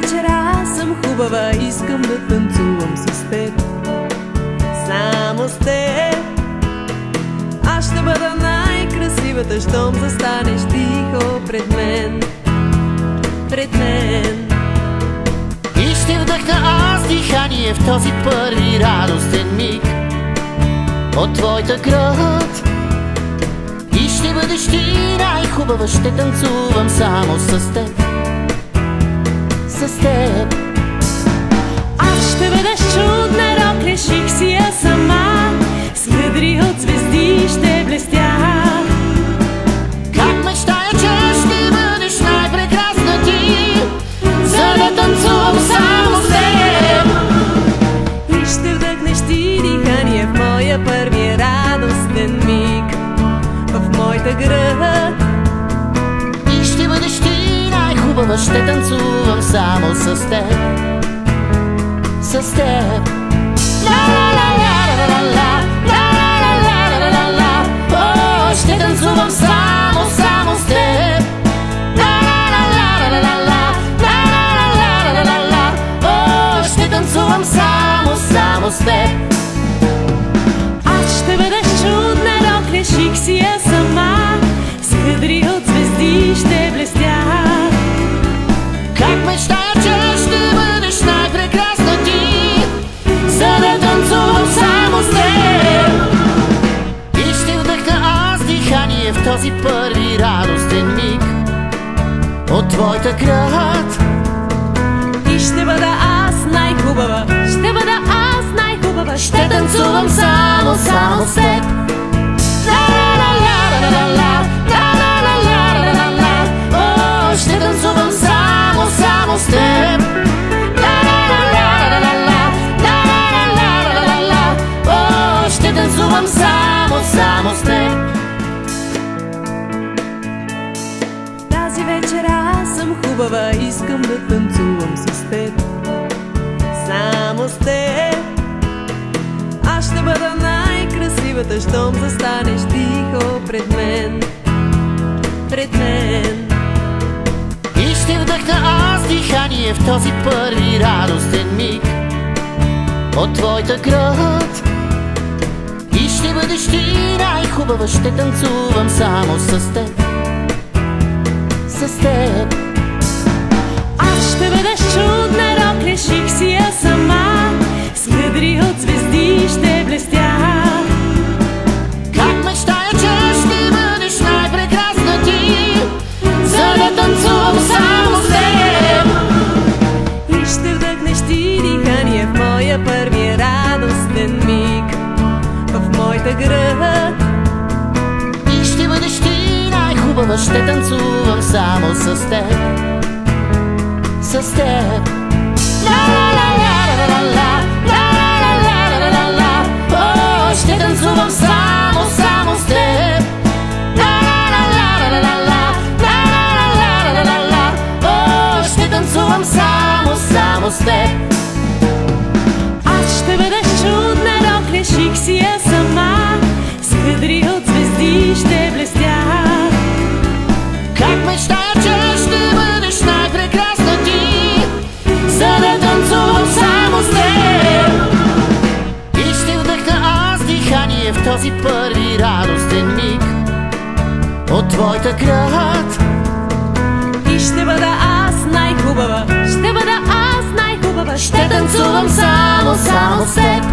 вечер аз съм хубава, искам да танцувам с теб. Само с теб аз ще бъда най-красивата, щом застанеш тихо пред мен. Пред мен. И ще вдъхна аз дихание в този първи радостен миг от твоята град. И ще бъдеш ти най-хубава, ще танцувам само с теб. С теб. Аз ще бъдеш чудна рок, реших си я сама. С кадри от звезди ще блестя. Как мечтая, че ще бъдеш най-прекрасна ти, за да танцувам само с теб. И ще вдъхнеш ти дихание в моя първия радостен миг, в моята град. И ще бъдеш ти най-хубава, ще танцувам само с теб. С теб. О, ще танцувам само с теб. О, ще танцувам само с теб. Аз ще бъдеш чудна рок, реших си я сама. С кадри от звезди ще блестя. Как мечтая, че ще бъдеш най-прекрасна ти, за да танцувам само с теб. И ще вдъхна аз дихание в този първи радостен миг от твоята град. И ще бъда аз най-хубава, ще бъда аз най-хубава, ще танцувам само с теб. О, ще танцувам само с теб. О, ще танцувам само с теб. Тази вечер аз съм хубава, искам да танцувам с теб. Само с теб аз ще бъда най-красивата, щом застанеш тихо пред мен. Пред мен. И ще вдъхна аз дихание в този първи радостен миг от твоята град. И ще бъдеш ти най-хубава, ще танцувам само с теб. С теб. Аз ще бъдеш чудна рок, реших си я сама. С кадри от звезди ще блестя. Как мечтая, че ще бъдеш най-прекрасна ти, за да танцувам само с теб. И ще вдъхнеш ти дихание в моя първия радостен миг, в моята град. И ще бъдеш ти най-хубава, ще танцувам само с теб. С теб. О, ще танцувам само с теб. О, ще танцувам само с теб. Аз ще бъдеш чудна рок, реших си я сама. С кадри от звезди ще блестя. Как мечтая, че ще бъдеш най-прекрасна ти, за да танцувам само с теб. И ще вдъхна аз дихание в този първи радостен миг от твоята град. И ще бъда аз най-хубава, ще бъда аз най-хубава, ще танцувам само с теб.